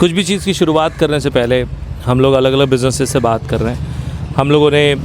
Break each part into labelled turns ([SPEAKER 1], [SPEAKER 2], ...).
[SPEAKER 1] कुछ भी चीज़ की शुरुआत करने से पहले हम लोग अलग अलग बिजनेसेस से बात कर रहे हैं। हम लोगों ने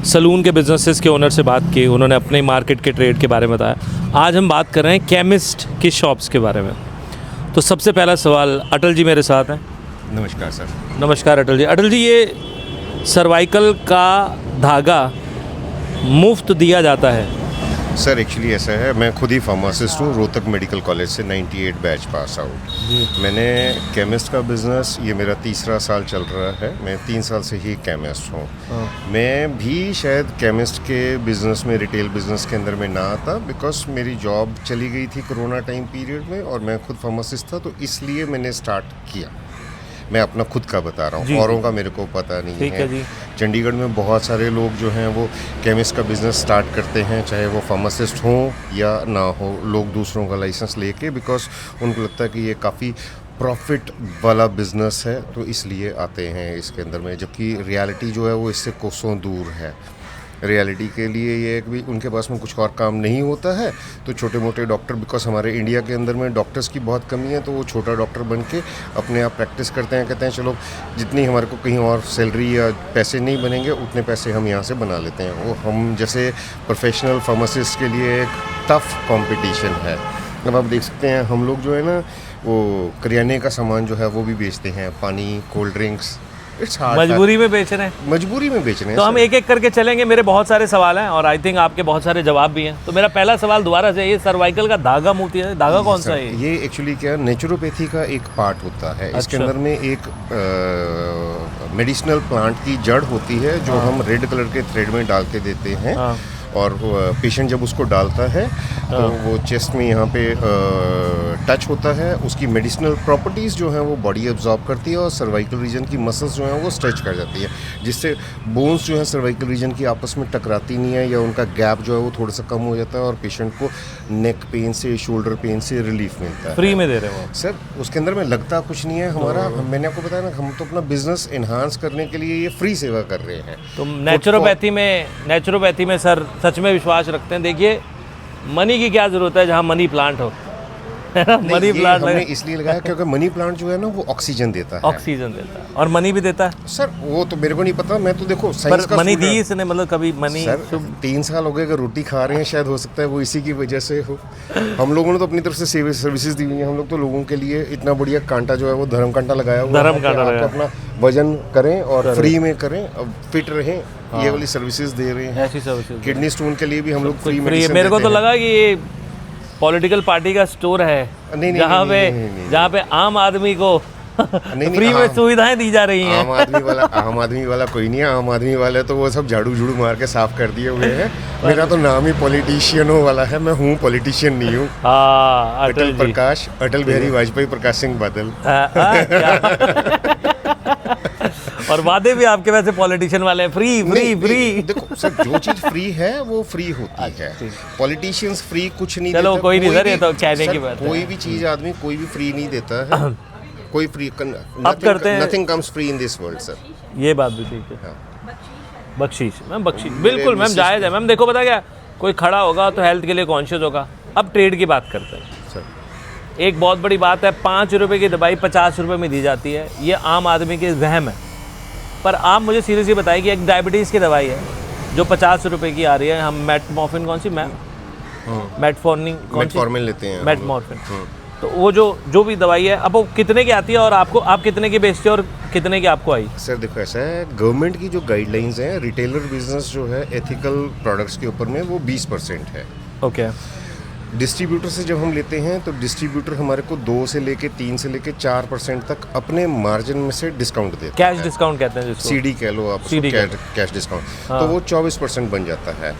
[SPEAKER 1] सलून के बिजनेसेस के ओनर से बात की, उन्होंने अपने मार्केट के ट्रेड के बारे में बताया। आज हम बात कर रहे हैं केमिस्ट की शॉप्स के बारे में। तो सबसे पहला सवाल, अटल जी मेरे साथ हैं।
[SPEAKER 2] नमस्कार सर।
[SPEAKER 1] नमस्कार अटल जी। अटल जी, ये सर्वाइकल का धागा मुफ्त दिया जाता है?
[SPEAKER 2] सर एक्चुअली ऐसा है, मैं खुद ही फार्मासिस्ट हूँ, रोहतक मेडिकल कॉलेज से 98 बैच पास आउट। मैंने केमिस्ट का बिज़नेस, ये मेरा तीसरा साल चल रहा है। मैं 3 साल से ही केमिस्ट हूँ। मैं भी शायद केमिस्ट के बिज़नेस में, रिटेल बिज़नेस के अंदर में ना आता, बिकॉज मेरी जॉब चली गई थी कोरोना टाइम पीरियड में और मैं खुद फार्मासिस्ट था, तो इसलिए मैंने स्टार्ट किया। मैं अपना खुद का बता रहा हूँ, औरों का मेरे को पता नहीं है। चंडीगढ़ में बहुत सारे लोग जो हैं वो केमिस्ट का बिज़नेस स्टार्ट करते हैं, चाहे वो फार्मासिस्ट हों या ना हो, लोग दूसरों का लाइसेंस लेके, बिकॉज उनको लगता है कि ये काफ़ी प्रॉफिट वाला बिज़नेस है, तो इसलिए आते हैं इसके अंदर में। जबकि रियलिटी जो है वो इससे कोसों दूर है। रियलिटी के लिए ये है कि उनके पास में कुछ और काम नहीं होता है, तो छोटे मोटे डॉक्टर, बिकॉज हमारे इंडिया के अंदर में डॉक्टर्स की बहुत कमी है, तो वो छोटा डॉक्टर बन के अपने आप प्रैक्टिस करते हैं। कहते हैं चलो जितनी हमारे को कहीं और सैलरी या पैसे नहीं बनेंगे, उतने पैसे हम यहाँ से बना लेते हैं। वो हम जैसे प्रोफेशनल फार्मासिस्ट के लिए एक टफ कंपटीशन है। अब आप देख सकते हैं, हम लोग जो है ना वो करियाने का सामान जो है वो भी बेचते हैं, पानी, कोल्ड ड्रिंक्स।
[SPEAKER 1] मजबूरी में बेच रहे हैं।
[SPEAKER 2] मजबूरी में बेच रहे हैं।
[SPEAKER 1] तो हम एक एक करके चलेंगे। मेरे बहुत सारे सवाल हैं और आई थिंक आपके बहुत सारे जवाब भी हैं। तो मेरा पहला सवाल दोबारा से, ये सर्वाइकल का धागा मोती है, धागा कौन सा है?
[SPEAKER 2] ये एक्चुअली क्या, नेचुरोपैथी का एक पार्ट होता है। इसके अंदर में एक मेडिसिनल प्लांट की जड़ होती है जो हम रेड कलर के थ्रेड में डाल के देते हैं। और पेशेंट जब उसको डालता है तो वो चेस्ट में यहाँ पे टच होता है, उसकी मेडिसिनल प्रॉपर्टीज़ जो हैं वो बॉडी एब्जॉर्ब करती है और सर्वाइकल रीजन की मसल्स जो हैं वो स्ट्रेच कर जाती है, जिससे बोन्स जो हैं सर्वाइकल रीजन की आपस में टकराती नहीं है, या उनका गैप जो है वो थोड़ा सा कम हो जाता है और पेशेंट को नेक पेन से, शोल्डर पेन से रिलीफ मिलता है।
[SPEAKER 1] फ्री में दे रहे हो
[SPEAKER 2] सर? उसके अंदर में लगता कुछ नहीं है हमारा। मैंने आपको बताया ना, हम तो अपना बिजनेस इन्हांस करने के लिए ये फ्री सेवा कर रहे हैं।
[SPEAKER 1] तो नेचुरोपैथी में सर सच में विश्वास रखते हैं? देखिए, मनी की क्या जरूरत है जहाँ मनी प्लांट हो, है ना? मनी प्लांट
[SPEAKER 2] हमने इसलिए लगाया क्योंकि मनी प्लांट जो है ना वो ऑक्सीजन देता है।
[SPEAKER 1] ऑक्सीजन देता है और मनी भी देता है।
[SPEAKER 2] सर वो तो मेरे को नहीं पता, मैं तो देखो साइंस का
[SPEAKER 1] मनी दी इसने, मतलब कभी मनी?
[SPEAKER 2] सर 3 साल हो गए अगर रोटी खा रहे हैं, शायद हो सकता है वो इसी की वजह से हो। हम लोगों ने तो अपनी तरफ से सर्विसेज दी हुई है। हम लोग तो लोगों के लिए इतना बढ़िया कांटा जो है वो धर्म कांटा लगाया हुआ है, अपना वजन करें और फ्री में करें, फिट रहें, ये वाली सर्विसेज दे रहे हैं।
[SPEAKER 1] ऐसी सर्विसेज
[SPEAKER 2] किडनी स्टोन के लिए भी हम लोग फ्री में।
[SPEAKER 1] मेरे को तो लगा कि ये पॉलिटिकल पार्टी का स्टोर है जहाँ पे आम आदमी को फ्री में सुविधाएं दी जा रही हैं।
[SPEAKER 2] आम आदमी वाला कोई नहीं है। आम आदमी वाले तो वो सब झाड़ू झूड़ू मार के साफ कर दिए हुए हैं। मेरा तो नाम ही पॉलिटिशियनों वाला है। मैं हूँ पॉलिटिशियन नहीं हूँ। अटल प्रकाश, अटल बिहारी वाजपेयी प्रकाश सिंह बादल।
[SPEAKER 1] और वादे भी आपके वैसे पॉलिटिशियन वाले हैं, फ्री।
[SPEAKER 2] देखो सर, जो चीज फ्री है वो फ्री होती है। पॉलिटिशियंस फ्री कुछ नहीं
[SPEAKER 1] देता। चलो कोई नहीं सर, ये तो कहने की बात है।
[SPEAKER 2] कोई भी चीज आदमी कोई भी फ्री नहीं देता है। कोई फ्री
[SPEAKER 1] अब करते हैं।
[SPEAKER 2] Nothing comes free in this world sir.
[SPEAKER 1] ये बात भी ठीक है। बख्शीश मैम, बख्शीश बिल्कुल मैम जायज़ है मैम। देखो पता क्या, कोई खड़ा होगा तो हेल्थ के लिए कॉन्शियस होगा। अब ट्रेड की बात करते हैं सर। एक बहुत बड़ी बात है, 5 रुपए की दवाई 50 रुपए में दी जाती है। ये आम आदमी के वहम है। पर आप मुझे सीरियसली बताइए कि एक डायबिटीज़ की दवाई है जो 50 रुपए की आ रही है। हम मेटमॉर्फिन, कौन सी मैम?
[SPEAKER 2] मेटफॉर्मिन लेते हैं।
[SPEAKER 1] मेटमॉर्फिन। तो वो जो भी दवाई है, अब वो कितने की आती है और आप कितने की बेचते हो और कितने की आपको आई?
[SPEAKER 2] सर देखो ऐसा है, गवर्नमेंट की जो गाइडलाइंस हैं, रिटेलर बिजनेस जो है एथिकल प्रोडक्ट्स के ऊपर में वो 20% है।
[SPEAKER 1] ओके।
[SPEAKER 2] डिस्ट्रीब्यूटर से जब हम लेते हैं तो डिस्ट्रीब्यूटर हमारे को 2 से लेके 3 से लेके 4% तक अपने मार्जिन में से डिस्काउंट देता है।
[SPEAKER 1] कैश डिस्काउंट कहते हैं जिसको।
[SPEAKER 2] सीडी कह लो आप, कैश डिस्काउंट। तो वो 24% बन जाता है।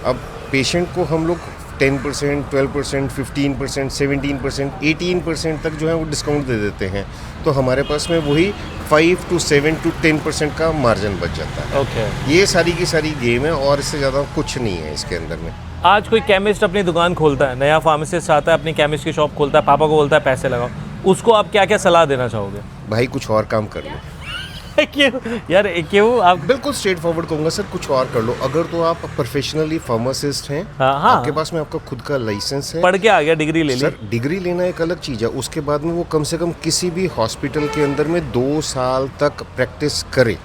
[SPEAKER 2] अब पेशेंट को हम लोग 10%, 12%, 15%, 17%, 18% तक जो है वो डिस्काउंट दे देते हैं। तो हमारे पास में वही 5 to 7 to 10% का मार्जिन बच जाता है।
[SPEAKER 1] ओके।
[SPEAKER 2] ये सारी की सारी गेम है और इससे ज़्यादा कुछ नहीं है इसके अंदर में।
[SPEAKER 1] आज कोई केमिस्ट अपनी दुकान खोलता है, नया फार्मासिस्ट आता है अपनी केमिस्ट की शॉप खोलता है, पापा को बोलता है पैसे लगाओ, उसको आप क्या क्या सलाह देना चाहोगे?
[SPEAKER 2] भाई कुछ और काम कर लो।
[SPEAKER 1] क्यों यार, क्यों आप?
[SPEAKER 2] बिल्कुल स्ट्रेट फॉरवर्ड कहूँगा सर, कुछ और कर लो। अगर तो आप प्रोफेशनली फार्मासिस्ट हैं,
[SPEAKER 1] हाँ।
[SPEAKER 2] आपके पास में आपका खुद का लाइसेंस है,
[SPEAKER 1] पढ़ के आ गया, डिग्री ले ली।
[SPEAKER 2] सर डिग्री लेना एक अलग चीज़ है, उसके बाद में वो कम से कम किसी भी हॉस्पिटल के अंदर में 2 साल तक प्रैक्टिस करे।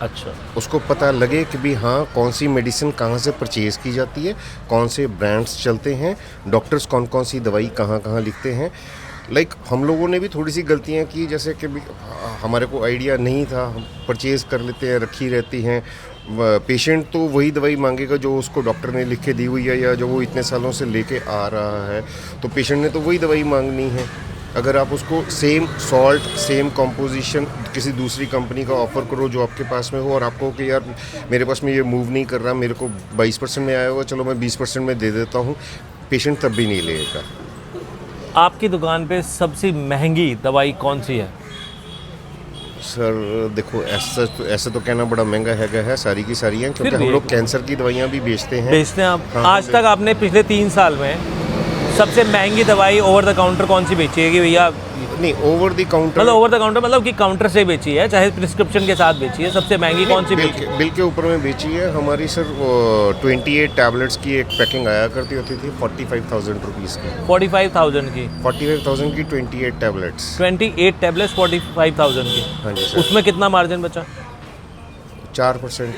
[SPEAKER 1] अच्छा।
[SPEAKER 2] उसको पता लगे कि भी हाँ कौन सी मेडिसिन कहाँ से परचेज़ की जाती है, कौन से ब्रांड्स चलते हैं, डॉक्टर्स कौन कौन सी दवाई कहाँ कहाँ लिखते हैं। लाइक हम लोगों ने भी थोड़ी सी गलतियाँ की, जैसे कि भी हमारे को आइडिया नहीं था, हम परचेज़ कर लेते हैं, रखी रहती हैं। पेशेंट तो वही दवाई मांगेगा जो उसको डॉक्टर ने लिख के दी हुई है या जो वो इतने सालों से लेके आ रहा है, तो पेशेंट ने तो वही दवाई मांगनी है। अगर आप उसको सेम सॉल्ट, सेम कॉम्पोजिशन किसी दूसरी कंपनी का ऑफ़र करो जो आपके पास में हो, और आपको कि यार मेरे पास में ये मूव नहीं कर रहा, मेरे को 22% में आया होगा, चलो मैं 20% में दे देता हूँ, पेशेंट तब भी नहीं लेगा।
[SPEAKER 1] आपकी दुकान पे सबसे महंगी दवाई कौन सी है?
[SPEAKER 2] सर देखो ऐसे तो कहना बड़ा महंगा है, सारी की सारी हैं, क्योंकि
[SPEAKER 1] फिर भी
[SPEAKER 2] हम लोग कैंसर की दवाइयाँ भी बेचते हैं।
[SPEAKER 1] बेचते हैं आप?
[SPEAKER 2] हाँ,
[SPEAKER 1] आज तक आपने पिछले 3 साल में सबसे महंगी दवाई ओवर द काउंटर कौन सी बेची है? कि भैया
[SPEAKER 2] नहीं, ओवर द काउंटर
[SPEAKER 1] मतलब ओवर द काउंटर मतलब कि काउंटर से बेची है, चाहे प्रिस्क्रिप्शन के साथ बेची है, सबसे महंगी कौन सी बेची है?
[SPEAKER 2] बिल के ऊपर में बेची है हमारी सर। वो 28 टैबलेट्स की एक पैकिंग आया करती होती थी 45,000 रुपीज़ की।
[SPEAKER 1] 45,000 की?
[SPEAKER 2] 45,000 की 28 टैबलेट्स।
[SPEAKER 1] 28 टैबलेट्स 45,000 की?
[SPEAKER 2] हाँ जी सर।
[SPEAKER 1] उसमें कितना मार्जिन बचा?
[SPEAKER 2] 4%।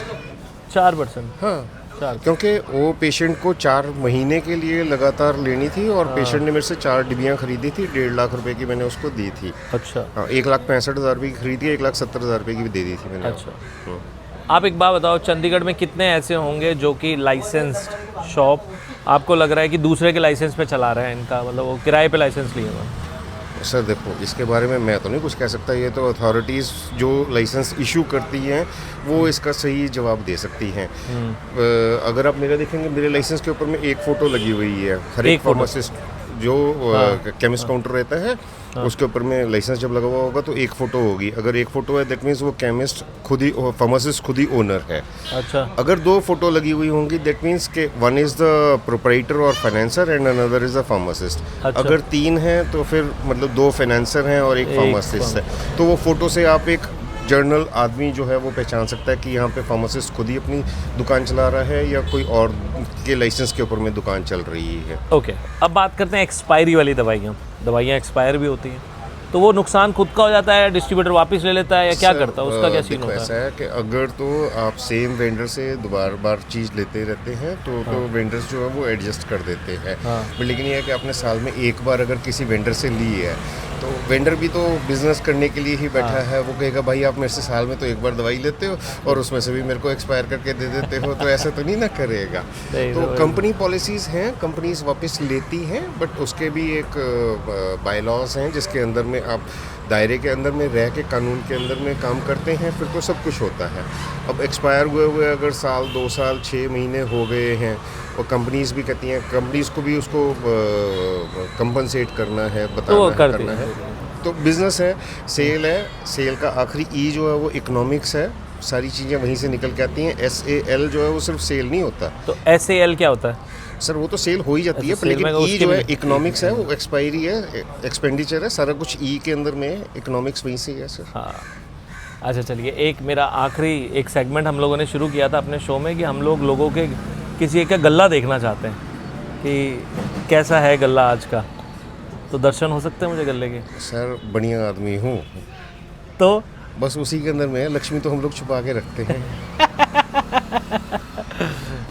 [SPEAKER 1] 4%?
[SPEAKER 2] हाँ,
[SPEAKER 1] 4।
[SPEAKER 2] क्योंकि वो पेशेंट को 4 महीने के लिए लगातार लेनी थी, और पेशेंट ने मेरे से 4 डिबियाँ खरीदी थी, 1.5 लाख रुपए की मैंने उसको दी थी।
[SPEAKER 1] अच्छा।
[SPEAKER 2] हाँ, 1,65,000 रुपये की खरीदी, 1,70,000 रुपये की भी दे दी थी मैंने।
[SPEAKER 1] अच्छा। आप एक बात बताओ, चंडीगढ़ में कितने ऐसे होंगे जो कि लाइसेंस्ड शॉप आपको लग रहा है कि दूसरे के लाइसेंस पे चला रहे हैं इनका, मतलब वो किराए पे लाइसेंस लिए हुए?
[SPEAKER 2] सर देखो, इसके बारे में मैं तो नहीं कुछ कह सकता, ये तो अथॉरिटीज़ जो लाइसेंस इशू करती हैं वो इसका सही जवाब दे सकती हैं। अगर आप मेरा देखेंगे, मेरे लाइसेंस के ऊपर में एक फ़ोटो लगी हुई है। हर एक फार्मासिस्ट जो केमिस्ट काउंटर रहता है, उसके ऊपर में लाइसेंस जब लगा हुआ होगा तो एक फ़ोटो होगी। अगर एक फ़ोटो है दैट मीन्स वो केमिस्ट खुद ही, फार्मासिस्ट खुद ही ओनर है।
[SPEAKER 1] अच्छा।
[SPEAKER 2] अगर 2 फोटो लगी हुई होंगी दैट मीन्स के वन इज़ द प्रोप्राइटर और financer and another is the pharmacist.
[SPEAKER 1] अच्छा।
[SPEAKER 2] अगर 3 हैं तो फिर मतलब 2 फाइनेंसर हैं और एक फार्मासिस्ट है। तो वो फ़ोटो से आप एक जर्नल आदमी जो है वो पहचान सकता है कि यहाँ पे फार्मासिस्ट खुद ही अपनी दुकान चला रहा है या कोई और के लाइसेंस के ऊपर में दुकान चल रही है।
[SPEAKER 1] ओके, अब बात करते हैं एक्सपायरी वाली दवाइयाँ एक्सपायर भी होती हैं, तो वो नुकसान खुद का हो जाता है, डिस्ट्रीब्यूटर वापस ले लेता है या क्या करता है, उसका क्या सीन होता है?
[SPEAKER 2] ऐसा है कि अगर तो आप सेम वेंडर से बार चीज़ लेते रहते हैं तो वेंडर्स जो है वो एडजस्ट कर देते हैं। लेकिन ये है कि आपने साल में एक बार अगर किसी वेंडर से ली है तो वेंडर भी तो बिजनेस करने के लिए ही बैठा है। वो कहेगा भाई आप मेरे से साल में तो एक बार दवाई लेते हो और उसमें से भी मेरे को एक्सपायर करके दे देते हो, तो ऐसा तो नहीं ना करेगा। तो कंपनी पॉलिसीज़ हैं, कंपनीज वापस लेती हैं, बट उसके भी एक बायलॉज हैं जिसके अंदर में आप दायरे के अंदर में रह के कानून के अंदर में काम करते हैं, फिर तो सब कुछ होता है। अब एक्सपायर हुए अगर साल 2 साल 6 महीने हो गए हैं और कंपनीज भी कहती हैं, कंपनीज को भी उसको कंपनसेट करना है, करना है। तो बिज़नेस है, सेल है, सेल का आखिरी ई जो है वो इकोनॉमिक्स है, सारी चीज़ें वहीं से निकल के आती हैं। SAL जो है वो सिर्फ सेल नहीं होता।
[SPEAKER 1] तो SAL क्या होता है?
[SPEAKER 2] सर वो तो सेल हो ही जाती है, पर लेकिन ई जो है इकोनॉमिक्स है, वो एक्सपायरी है, एक्सपेंडिचर है, सारा कुछ ई के अंदर में है, इकोनॉमिक्स वहीं से है सर।
[SPEAKER 1] हाँ। अच्छा चलिए, एक मेरा आखिरी एक सेगमेंट हम लोगों ने शुरू किया था अपने शो में कि हम लोग लोगों के किसी एक का गल्ला देखना चाहते हैं कि कैसा है गल्ला आज का, तो दर्शन हो सकते हैं मुझे गल्ले के?
[SPEAKER 2] सर बढ़िया आदमी हूँ,
[SPEAKER 1] तो
[SPEAKER 2] बस उसी के अंदर में है, लक्ष्मी तो हम लोग छुपा के रखते हैं।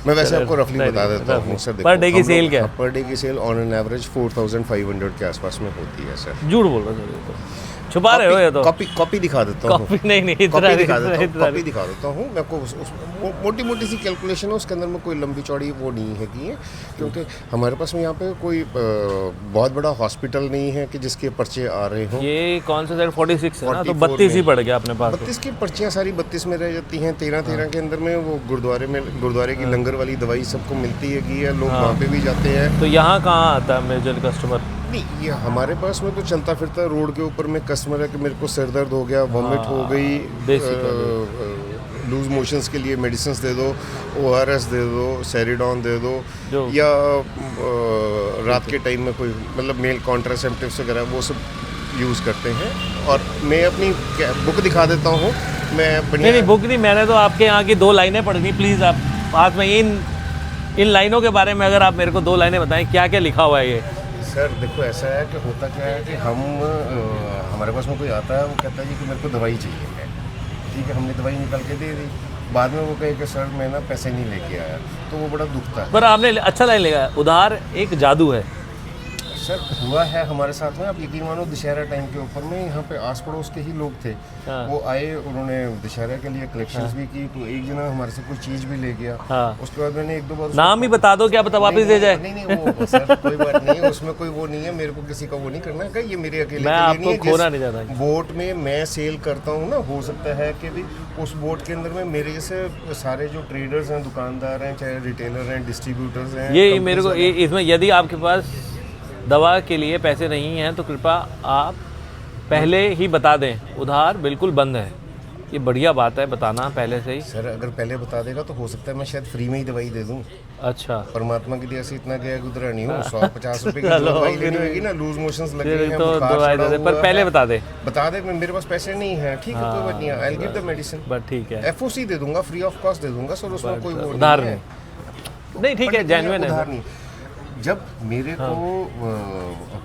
[SPEAKER 2] मैं वैसे आपको रफली बता देता हूँ सर।
[SPEAKER 1] पर डे की सेल क्या है?
[SPEAKER 2] पर डे की सेल ऑन एन एवरेज 4,500 के आसपास में होती है सर।
[SPEAKER 1] झूठ बोल रहे हो सर, छुपा रहे हो ये तो।
[SPEAKER 2] कॉपी दिखा देता हूँ।
[SPEAKER 1] कॉपी नहीं
[SPEAKER 2] कॉपी दिखा देता हूँ मैं आपको। मोटी मोटी सी कैलकुलेशन है, उसके अंदर में कोई लंबी चौड़ी वो नहीं है कि क्योंकि हमारे पास में यहाँ पे कोई बहुत बड़ा हॉस्पिटल नहीं है कि जिसके पर्चे आ रहे हों।
[SPEAKER 1] ये कौन सा साइड 46 है ना, तो 32 ही पड़ गया अपने पास।
[SPEAKER 2] 32 की पर्चियाँ सारी 32 में रह जाती हैं। 13 के अंदर में वो गुरुद्वारे की लंगर वाली दवाई सबको मिलती है कि लोग वहाँ पे भी जाते हैं।
[SPEAKER 1] तो यहाँ कहाँ आता है मेजर कस्टमर?
[SPEAKER 2] नहीं, ये हमारे पास में तो चलता फिरता रोड के ऊपर में कस्टमर है कि मेरे को सिर दर्द हो गया, वॉमिट हो गई, लूज मोशंस के लिए मेडिसिन दे दो, ORS दे दो, सेरिडॉन दे दो, या रात के टाइम में कोई मतलब मेल कॉन्ट्रासेप्टिव्स वगैरह वो सब यूज़ करते हैं। और मैं अपनी बुक दिखा देता हूँ मैं
[SPEAKER 1] नहीं
[SPEAKER 2] बढ़िया
[SPEAKER 1] नहीं बुक नहीं, मैंने तो आपके यहाँ की 2 लाइनें पढ़नी। प्लीज़ आप बाद में इन लाइनों के बारे में अगर आप मेरे को 2 लाइनें बताएं, क्या क्या लिखा हुआ है ये।
[SPEAKER 2] सर देखो ऐसा है कि होता क्या है कि हमारे पास में कोई आता है, वो कहता है जी कि मेरे को दवाई चाहिए है, ठीक है, हमने दवाई निकाल के दे दी, बाद में वो कहे कि सर मैं ना पैसे नहीं लेके आया, तो वो बड़ा दुखता है।
[SPEAKER 1] पर आपने अच्छा लाइन लिखा है, उधार एक जादू है।
[SPEAKER 2] सर हुआ है हमारे साथ में, आप यकीन मानो दशहरा टाइम के ऊपर में यहाँ पे आस पड़ोस के ही लोग थे,
[SPEAKER 1] हाँ।
[SPEAKER 2] वो आए, उन्होंने दशहरा के लिए कलेक्शंस भी की, तो एक जना हमारे से कुछ चीज़ भी ले गया।
[SPEAKER 1] हाँ।
[SPEAKER 2] उसके बाद मैंने 1-2 बार
[SPEAKER 1] नाम ही बता दो, क्या पता वापस दे जाए।
[SPEAKER 2] नहीं वो सर कोई बात नहीं है, उसमें कोई वो नहीं है, मेरे को किसी का वो नहीं करना है, ये मेरे अकेले
[SPEAKER 1] मैं
[SPEAKER 2] के लिए
[SPEAKER 1] आपको
[SPEAKER 2] नहीं है।
[SPEAKER 1] खोना नहीं चाहता।
[SPEAKER 2] बोट में मैं सेल करता हूँ ना, हो सकता है कि भी उस बोट के अंदर में मेरे जैसे सारे जो ट्रेडर्स हैं, दुकानदार हैं, चाहे रिटेलर हैं, डिस्ट्रीब्यूटर्स हैं,
[SPEAKER 1] ये मेरे को इसमें यदि आपके पास दवा के लिए पैसे नहीं हैं तो कृपया आप पहले ही बता दें, उधार बिल्कुल बंद है। ये बढ़िया बात है बताना पहले से ही।
[SPEAKER 2] सर अगर पहले बता देगा तो हो सकता है मैं शायद फ्री में ही दवाई दे दूं।
[SPEAKER 1] अच्छा,
[SPEAKER 2] परमात्मा के लिए ऐसे इतना गया गुजरा नहीं हूँ। 150 रुपए की दवाई लेनी होगी ना, लूज मोशंस लगे हैं,
[SPEAKER 1] तो
[SPEAKER 2] बुखार
[SPEAKER 1] दवाई दे
[SPEAKER 2] चढ़ा
[SPEAKER 1] दे, पर
[SPEAKER 2] हुआ
[SPEAKER 1] पहले
[SPEAKER 2] है।
[SPEAKER 1] बता दे।
[SPEAKER 2] बता दे मेरे पास पैसे नहीं है, ठीक है, कोई बात नहीं है, I will give the medicine,
[SPEAKER 1] बस ठीक है,
[SPEAKER 2] एफओसी दे दूंगा, फ्री ऑफ कॉस्ट दे दूंगा सर, उसमें कोई वो
[SPEAKER 1] उधार
[SPEAKER 2] नहीं है।
[SPEAKER 1] नहीं ठीक है, जेन्युइन
[SPEAKER 2] उधार
[SPEAKER 1] है।
[SPEAKER 2] नहीं। जब मेरे को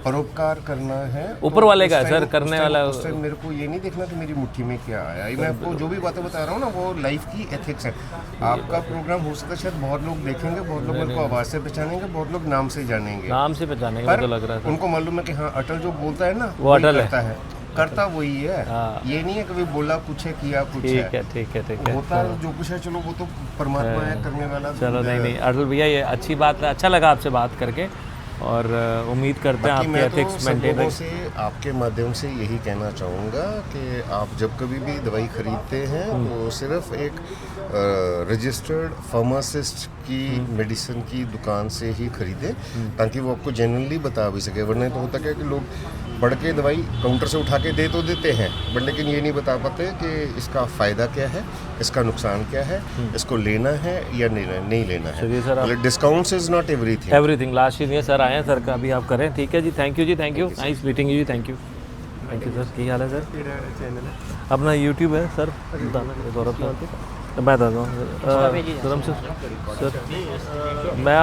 [SPEAKER 2] परोपकार करना है तो
[SPEAKER 1] ऊपर वाले का
[SPEAKER 2] उस
[SPEAKER 1] है
[SPEAKER 2] टाइम-
[SPEAKER 1] सर, करने वाला।
[SPEAKER 2] उस टाइम मेरे को ये नहीं देखना कि मेरी मुट्ठी में क्या आया। मैं आपको जो भी बातें बता रहा हूँ ना, वो लाइफ की एथिक्स है। आपका प्रोग्राम हो सकता है शायद बहुत लोग देखेंगे, बहुत लोग मेरे को आवाज़ से पहचानेंगे, बहुत लोग नाम से जानेंगे,
[SPEAKER 1] नाम से पहचाने का
[SPEAKER 2] पर
[SPEAKER 1] तो लग रहा था।
[SPEAKER 2] उनको मालूम है कि हाँ अटल जो बोलता है ना
[SPEAKER 1] वो अटल है।
[SPEAKER 2] करता वही है।
[SPEAKER 1] हाँ।
[SPEAKER 2] ये नहीं है कि बोला कुछ है किया कुछ
[SPEAKER 1] ठीक
[SPEAKER 2] है।
[SPEAKER 1] है ठीक है ठीक है।
[SPEAKER 2] होता है जो कुछ है, चलो वो तो परमात्मा है करने वाला।
[SPEAKER 1] चलो नहीं अटल भैया ये अच्छी बात है, अच्छा लगा आपसे बात करके, और उम्मीद करते हैं
[SPEAKER 2] बाकी
[SPEAKER 1] आपके
[SPEAKER 2] मैं तो
[SPEAKER 1] एथिक्स
[SPEAKER 2] सब
[SPEAKER 1] मेंटेन
[SPEAKER 2] लोगों से आपके माध्यम से यही कहना चाहूँगा कि आप जब कभी भी दवाई खरीदते हैं तो सिर्फ एक रजिस्टर्ड फार्मासिस्ट की मेडिसिन की दुकान से ही खरीदें, ताकि वो आपको जेन्युइनली बता भी सके। वरना तो होता क्या है कि लोग बढ़ के दवाई काउंटर से उठा के दे तो देते हैं, बट लेकिन ये नहीं बता पाते कि इसका फ़ायदा क्या है, इसका नुकसान क्या है, इसको लेना है या नहीं लेना है।
[SPEAKER 1] चलिए सर,
[SPEAKER 2] मतलब discounts is not everything.
[SPEAKER 1] Everything last चीज़ ये सर आए हैं, सर का अभी आप करें। ठीक है जी, थैंक यू जी, thank you, nice meeting you जी, थैंक यू सर। की हाल है सर? अपना यूट्यूब है सर, बताना गौरव सर, मैं बताता हूँ सर, मैं